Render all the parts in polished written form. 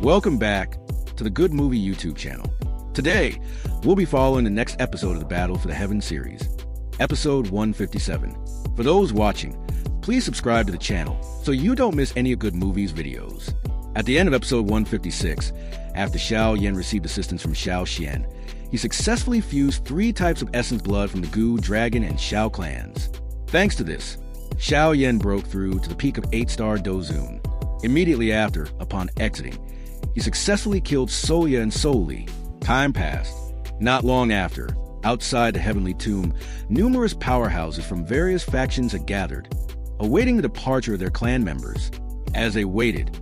Welcome back to the Good Movie YouTube channel. Today, we'll be following the next episode of the Battle for the Heaven series, episode 157. For those watching, please subscribe to the channel so you don't miss any of Good Movie's videos. At the end of episode 156, after Xiao Yan received assistance from Xiao Xian, he successfully fused 3 types of essence blood from the Gu, Dragon, and Xiao clans. Thanks to this, Xiao Yan broke through to the peak of 8-star Dozun. Immediately after, upon exiting, he successfully killed Soya and Soli. Time passed. Not long after, outside the Heavenly Tomb, numerous powerhouses from various factions had gathered, awaiting the departure of their clan members. As they waited,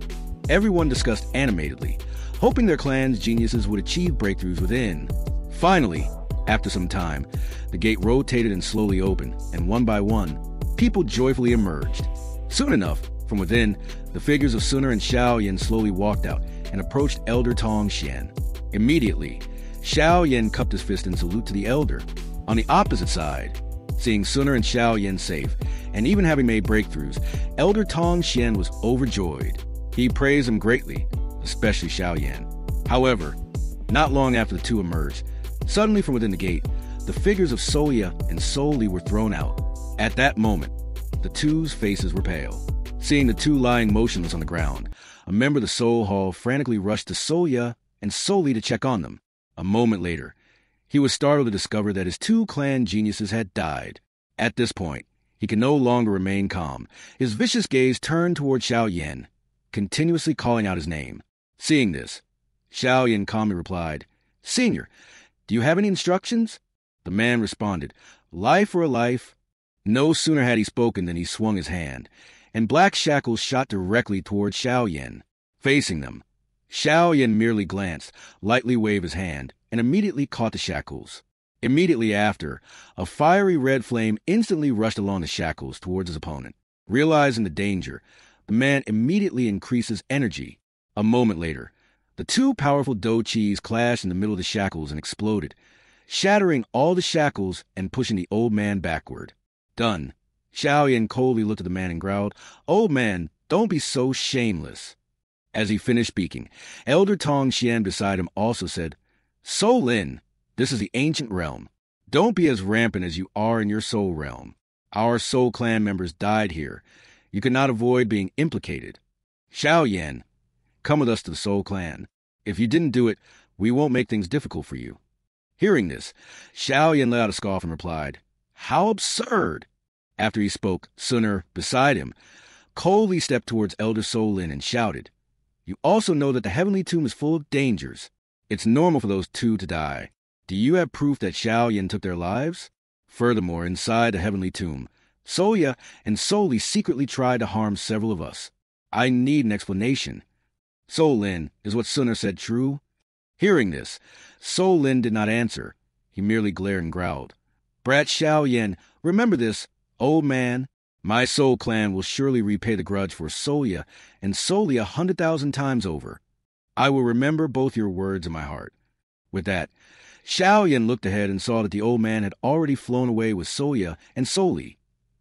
everyone discussed animatedly, hoping their clan's geniuses would achieve breakthroughs within. Finally, after some time, the gate rotated and slowly opened, and one by one, people joyfully emerged. Soon enough, from within, the figures of Suna and Xiao Yan slowly walked out and approached Elder Tong Xian. Immediately, Xiao Yan cupped his fist in salute to the Elder. On the opposite side, seeing Suna and Xiao Yan safe, and even having made breakthroughs, Elder Tong Xian was overjoyed. He praised him greatly, especially Xiao Yan. However, not long after the two emerged, suddenly from within the gate, the figures of Soya and Soli were thrown out. At that moment, the two's faces were pale. Seeing the two lying motionless on the ground, a member of the Soul Hall frantically rushed to Soya and Soli to check on them. A moment later, he was startled to discover that his 2 clan geniuses had died. At this point, he could no longer remain calm. His vicious gaze turned toward Xiao Yan, continuously calling out his name. Seeing this, Xiao Yan calmly replied, "Senior, do you have any instructions?" The man responded, "Life for a life." No sooner had he spoken than he swung his hand, and black shackles shot directly toward Xiao Yan. Facing them, Xiao Yan merely glanced, lightly waved his hand, and immediately caught the shackles. Immediately after, a fiery red flame instantly rushed along the shackles towards his opponent. Realizing the danger, the man immediately increased his energy. A moment later, the 2 powerful Do Chis clashed in the middle of the shackles and exploded, shattering all the shackles and pushing the old man backward. Done. Xiao Yan coldly looked at the man and growled, "Old man, don't be so shameless." As he finished speaking, Elder Tong Xian beside him also said, "Soul Lin, this is the ancient realm. Don't be as rampant as you are in your soul realm. Our soul clan members died here. You could not avoid being implicated. Xiao Yan, come with us to the soul clan. If you didn't do it, we won't make things difficult for you." Hearing this, Xiao Yan let out a scoff and replied, "How absurd!" After he spoke, Suna, beside him, coldly stepped towards Elder Soul Lin and shouted, "You also know that the Heavenly Tomb is full of dangers. It's normal for those 2 to die. Do you have proof that Xiao Yan took their lives? Furthermore, inside the Heavenly Tomb, Soya and Soli secretly tried to harm several of us. I need an explanation. Soul Lin, is what Suna said true?" Hearing this, Soul Lin did not answer. He merely glared and growled, "Brat Xiao Yan, remember this, old man. My soul clan will surely repay the grudge for Soya and Soli 100,000 times over. I will remember both your words in my heart." With that, Xiao Yan looked ahead and saw that the old man had already flown away with Soya and Soli.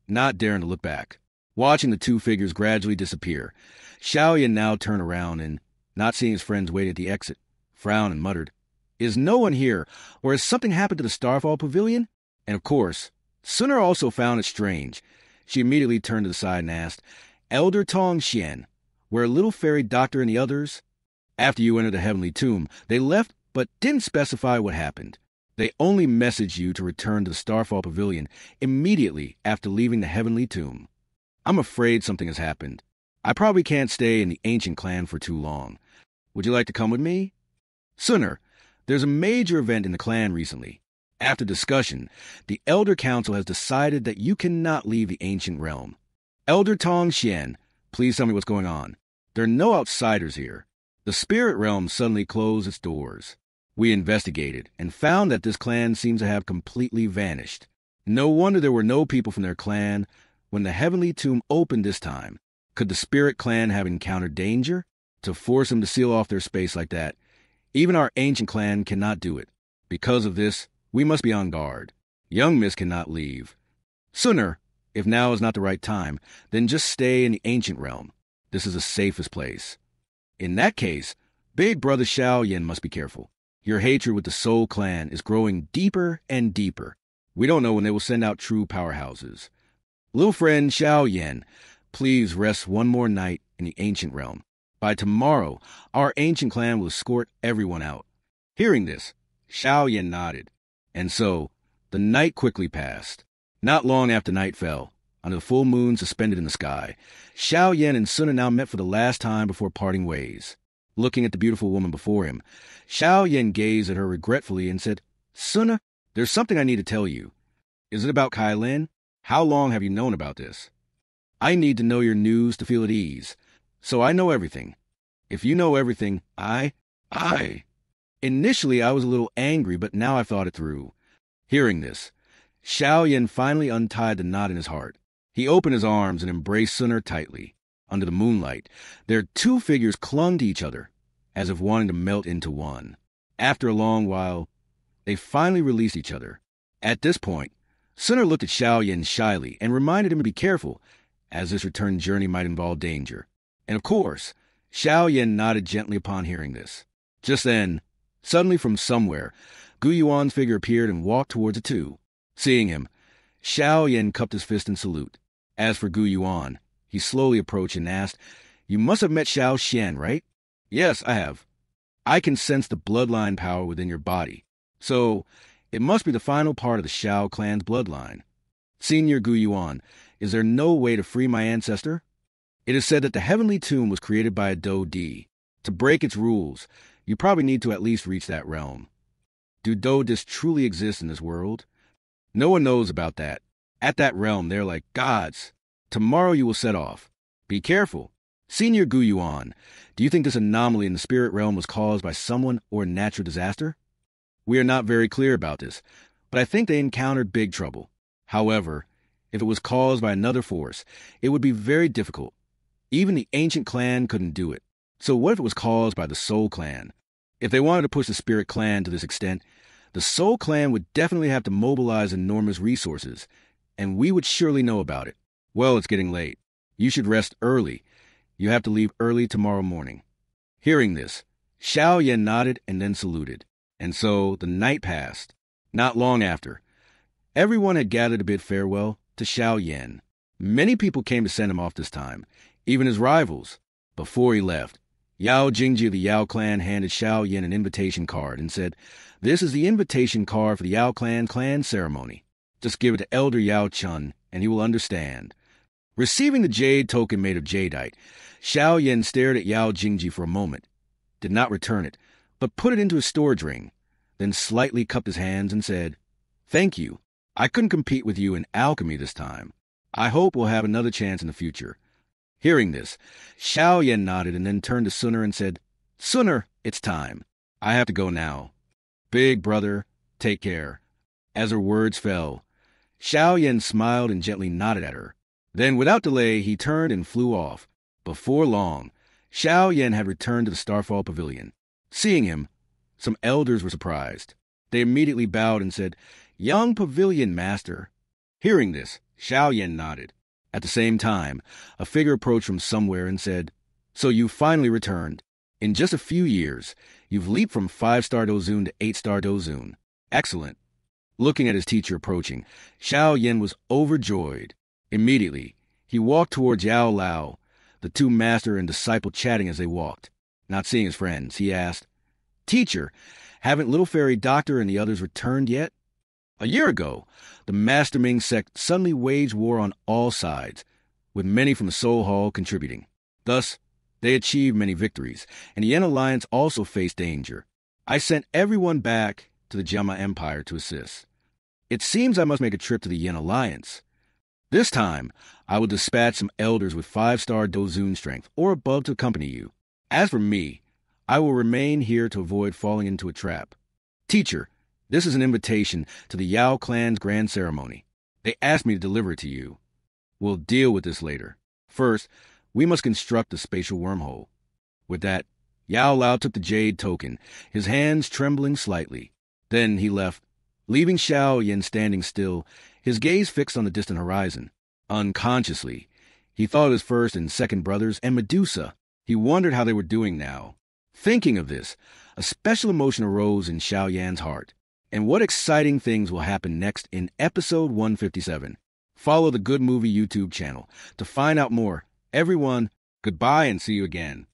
Not daring to look back, watching the 2 figures gradually disappear, Xiao Yan now turned around and, not seeing his friends waiting at the exit, frowned and muttered, "Is no one here, or has something happened to the Starfall Pavilion?" And of course, Suna also found it strange. She immediately turned to the side and asked, "Elder Tong Xian, where little fairy doctor and the others?" "After you entered the Heavenly Tomb, they left but didn't specify what happened. They only messaged you to return to the Starfall Pavilion immediately after leaving the Heavenly Tomb. I'm afraid something has happened. I probably can't stay in the ancient clan for too long. Would you like to come with me?" "Suna, there's a major event in the clan recently. After discussion, the Elder Council has decided that you cannot leave the ancient realm. Elder Tong Xian, please tell me what's going on. There are no outsiders here. The spirit realm suddenly closed its doors. We investigated and found that this clan seems to have completely vanished. No wonder there were no people from their clan when the Heavenly Tomb opened this time. Could the spirit clan have encountered danger to force them to seal off their space like that? Even our ancient clan cannot do it. Because of this, we must be on guard. Young Miss cannot leave. Suna, if now is not the right time, then just stay in the ancient realm. This is the safest place. In that case, Big brother Xiao Yin must be careful. Your hatred with the Soul Clan is growing deeper and deeper. We don't know when they will send out true powerhouses. Little friend Xiao Yin, please rest one more night in the ancient realm. By tomorrow, our ancient clan will escort everyone out. Hearing this, Xiao Yin nodded. And so, the night quickly passed. Not long after night fell, under the full moon suspended in the sky, Xiao Yin and Suna now met for the last time before parting ways. Looking at the beautiful woman before him, Xiao Yin gazed at her regretfully and said, Suna, there's something I need to tell you. Is it about Kai Lin? How long have you known about this? I need to know your news to feel at ease. So I know everything. If you know everything, Initially, I was a little angry, but now I've thought it through. Hearing this, Xiao Yin finally untied the knot in his heart. He opened his arms and embraced Suna tightly. Under the moonlight, their two figures clung to each other, as if wanting to melt into one. After a long while, they finally released each other. At this point, Suna looked at Xiao Yin shyly and reminded him to be careful, as this return journey might involve danger. And of course, Xiao Yin nodded gently upon hearing this. Just then, suddenly from somewhere, Gu Yuan's figure appeared and walked towards the two. Seeing him, Xiao Yin cupped his fist in salute. As for Gu Yuan, he slowly approached and asked, You must have met Xiao Xian, right? Yes, I have. I can sense the bloodline power within your body. So, it must be the final part of the Xiao clan's bloodline. Senior Gu Yuan, is there no way to free my ancestor? It is said that the heavenly tomb was created by a Do Di. To break its rules, you probably need to at least reach that realm. Do Do Dis truly exist in this world? No one knows about that. At that realm, they're like gods. Tomorrow you will set off. Be careful. Senior Gu Yuan, do you think this anomaly in the spirit realm was caused by someone or a natural disaster? We are not very clear about this, but I think they encountered big trouble. However, if it was caused by another force, it would be very difficult. Even the ancient clan couldn't do it. So what if it was caused by the Soul Clan? If they wanted to push the Spirit Clan to this extent, the Soul Clan would definitely have to mobilize enormous resources, and we would surely know about it. Well, it's getting late. You should rest early. You have to leave early tomorrow morning. Hearing this, Xiao Yin nodded and then saluted. And so the night passed. Not long after, everyone had gathered to bid farewell to Xiao Yin. Many people came to send him off this time, even his rivals. Before he left, Yao Jingji of the Yao clan handed Xiao Yin an invitation card and said, This is the invitation card for the Yao clan ceremony. Just give it to Elder Yao Chun, and he will understand. Receiving the jade token made of jadeite, Xiao Yin stared at Yao Jingji for a moment, did not return it, but put it into his storage ring, then slightly cupped his hands and said, Thank you. I couldn't compete with you in alchemy this time. I hope we'll have another chance in the future. Hearing this, Xiao Yin nodded and then turned to Suna and said, Suna, it's time. I have to go now. Big brother, take care. As her words fell, Xiao Yin smiled and gently nodded at her. Then, without delay, he turned and flew off. Before long, Xiao Yin had returned to the Starfall Pavilion. Seeing him, some elders were surprised. They immediately bowed and said, Young Pavilion Master. Hearing this, Xiao Yin nodded. At the same time, a figure approached from somewhere and said, So you finally returned. In just a few years, you've leaped from 5-star Dozun to 8-star Dozun. Excellent. Looking at his teacher approaching, Xiao Yin was overjoyed. Immediately, he walked towards Yao Lao, the two master and disciple chatting as they walked. Not seeing his friends, he asked, Teacher, haven't Little Fairy Doctor and the others returned yet? A year ago, the Master Ming sect suddenly waged war on all sides, with many from the Soul Hall contributing. Thus, they achieved many victories, and the Yin Alliance also faced danger. I sent everyone back to the Jiama Empire to assist. It seems I must make a trip to the Yin Alliance. This time, I will dispatch some elders with 5-star Dozun strength or above to accompany you. As for me, I will remain here to avoid falling into a trap. Teacher, this is an invitation to the Yao clan's grand ceremony. They asked me to deliver it to you. We'll deal with this later. First, we must construct a spatial wormhole. With that, Yao Lao took the jade token, his hands trembling slightly. Then he left, leaving Xiao Yin standing still, his gaze fixed on the distant horizon. Unconsciously, he thought of his first and second brothers and Medusa. He wondered how they were doing now. Thinking of this, a special emotion arose in Xiao Yan's heart. And what exciting things will happen next in episode 157? Follow the Good Movie YouTube channel to find out more. Everyone, goodbye and see you again.